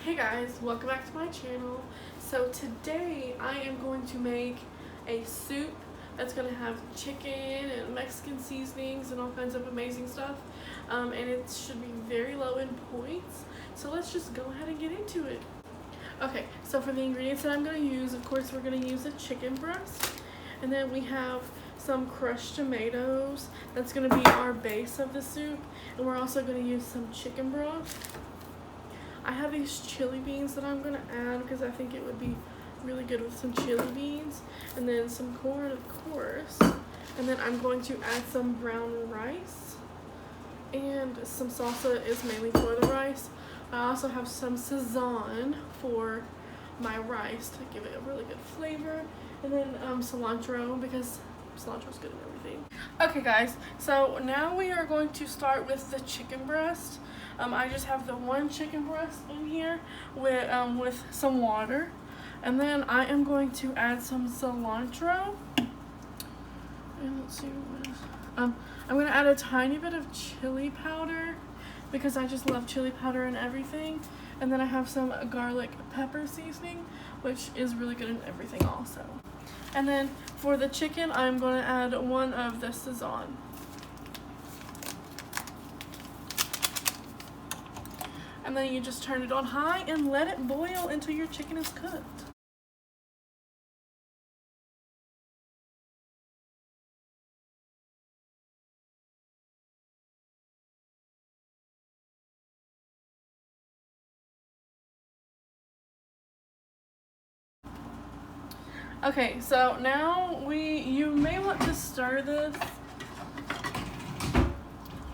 Hey guys, welcome back to my channel. So today I am going to make a soup that's going to have chicken and Mexican seasonings and all kinds of amazing stuff. And it should be very low in points. So let's just go ahead and get into it. Okay, so for the ingredients that I'm going to use, of course we're going to use a chicken breast. And then we have some crushed tomatoes. That's going to be our base of the soup. And we're also going to use some chicken broth. I have these chili beans that I'm going to add because I think it would be really good with some chili beans. And then some corn, of course. And then I'm going to add some brown rice. And some salsa is mainly for the rice. I also have some Sazon for my rice to give it a really good flavor. And then cilantro because cilantro is good in everything. Okay guys, so now we are going to start with the chicken breast. I just have the one chicken breast in here with some water. And then I am going to add some cilantro. And let's see what is, I'm going to add a tiny bit of chili powder because I just love chili powder and everything. And then I have some garlic pepper seasoning, which is really good in everything also. And then for the chicken, I'm going to add one of the Sazon. And then you just turn it on high and let it boil until your chicken is cooked. Okay, so now you may want to stir this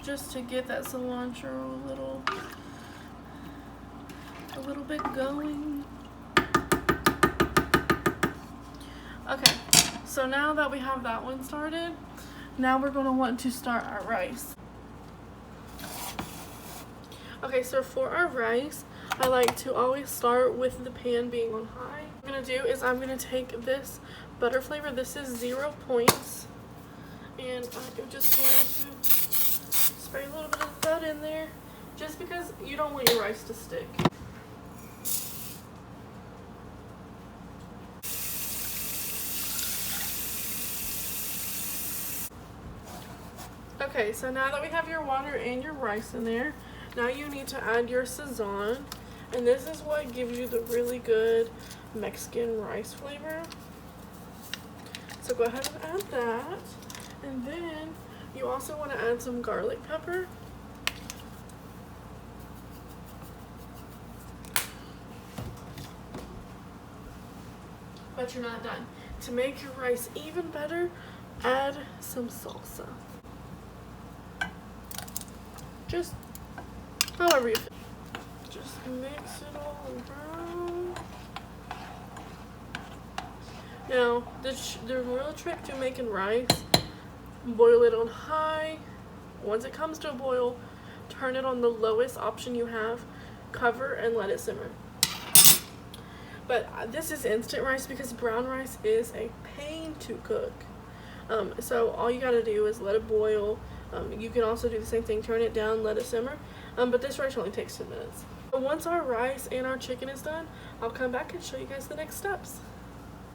just to get that cilantro a little bit going. Okay, so now that we have that one started, now we're going to want to start our rice. Okay, so for our rice, I like to always start with the pan being on high. What I'm going to do is I'm going to take this butter flavor. This is 0 points. And I'm just going to spray a little bit of that in there just because you don't want your rice to stick. Okay, so now that we have your water and your rice in there, now you need to add your Sazon. And this is what gives you the really good Mexican rice flavor. So go ahead and add that. And then you also want to add some garlic pepper. But you're not done. To make your rice even better, add some salsa. Just however you feel. Just mix it all around. Now, the real trick to making rice, boil it on high. Once it comes to a boil, turn it on the lowest option you have, cover and let it simmer. But this is instant rice because brown rice is a pain to cook. So all you gotta do is let it boil. You can also do the same thing, turn it down, let it simmer. But this rice only takes 10 minutes. Once our rice and our chicken is done, I'll come back and show you guys the next steps.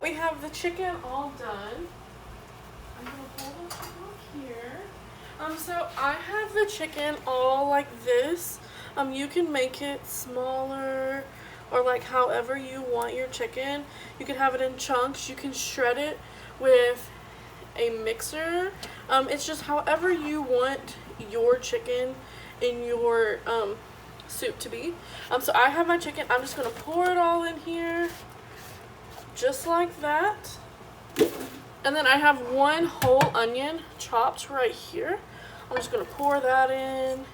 We have the chicken all done. I'm gonna pull the chicken off here. So I have the chicken all like this. You can make it smaller or like however you want your chicken. You can have it in chunks. You can shred it with a mixer. It's just however you want your chicken in your soup to be. So I have my chicken. I'm just gonna pour it all in here just like that. And then I have one whole onion chopped right here. I'm just gonna pour that in.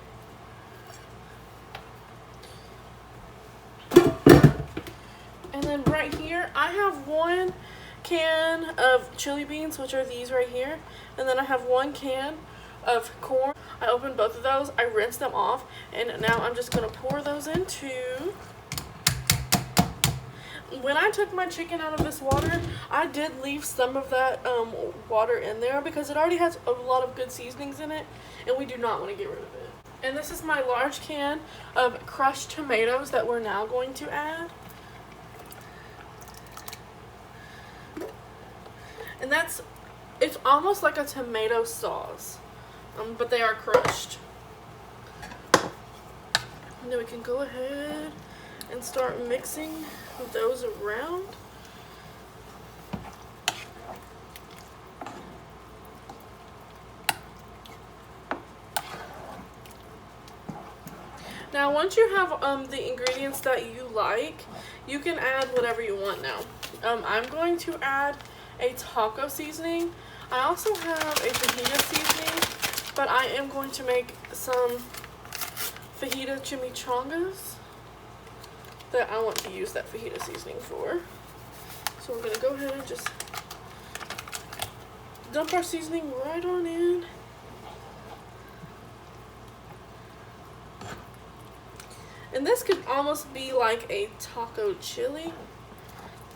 And then right here I have one can of chili beans, which are these right here. And then I have one can of corn. I opened both of those, I rinsed them off, and now I'm just gonna pour those into. When I took my chicken out of this water, I did leave some of that water in there because it already has a lot of good seasonings in it, and we do not want to get rid of it. And this is my large can of crushed tomatoes that we're now going to add. And it's almost like a tomato sauce, but they are crushed. And then we can go ahead and start mixing those around. Now once you have the ingredients that you like, you can add whatever you want now. I'm going to add a taco seasoning. I also have a fajita seasoning, but I am going to make some fajita chimichangas that I want to use that fajita seasoning for. So we're going to go ahead and just dump our seasoning right on in. And this could almost be like a taco chili,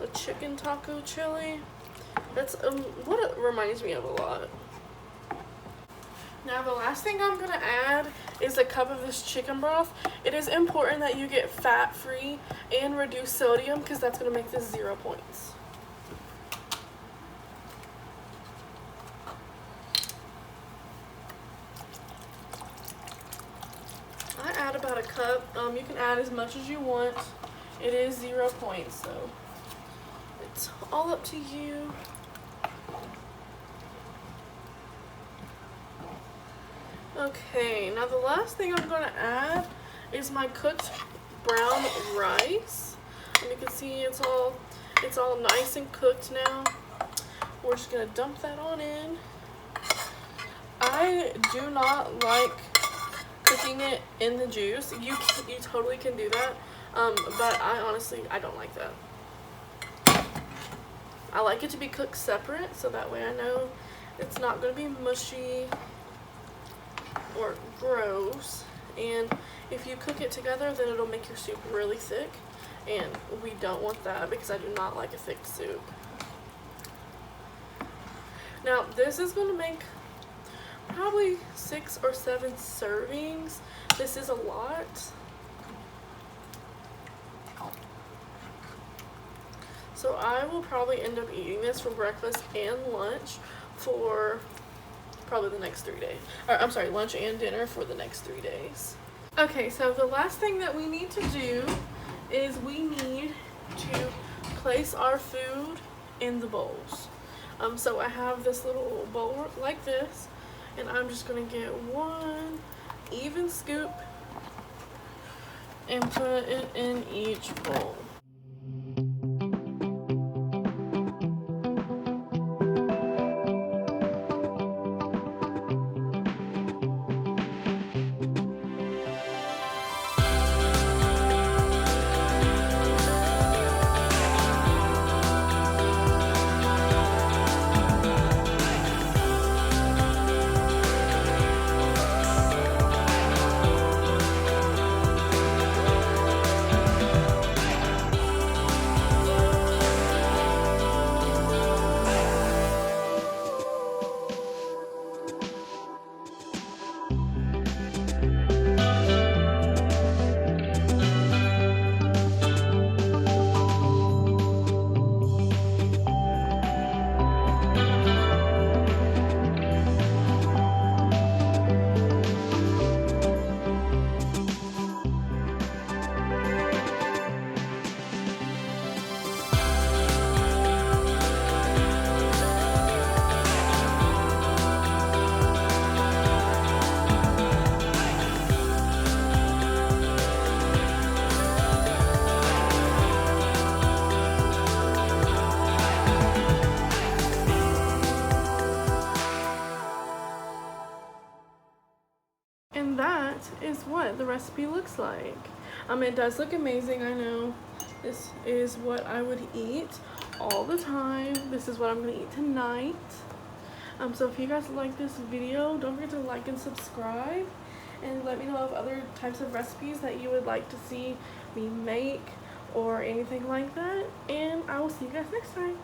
a chicken taco chili. That's what it reminds me of a lot. Now the last thing I'm gonna add is a cup of this chicken broth. It is important that you get fat-free and reduced sodium because that's gonna make this 0 points. I add about a cup. You can add as much as you want. It is 0 points, so it's all up to you. Okay, now the last thing I'm gonna add is my cooked brown rice. And you can see it's all nice and cooked now. We're just gonna dump that on in. I do not like cooking it in the juice. You totally can do that, but I don't like that. I like it to be cooked separate, so that way I know it's not gonna be mushy or gross. And if you cook it together, then it'll make your soup really thick, and we don't want that because I do not like a thick soup. Now this is going to make probably 6 or 7 servings. This is a lot. So I will probably end up eating this for breakfast and lunch for probably the next 3 days. Or, I'm sorry, lunch and dinner for the next 3 days. Okay, so the last thing that we need to do is we need to place our food in the bowls. So I have this little bowl like this, and I'm just gonna get one even scoop and put it in each bowl. And that is what the recipe looks like. It does look amazing, I know. This is what I would eat all the time. This is what I'm gonna eat tonight. So if you guys like this video, don't forget to like and subscribe, and let me know of other types of recipes that you would like to see me make or anything like that. And I will see you guys next time.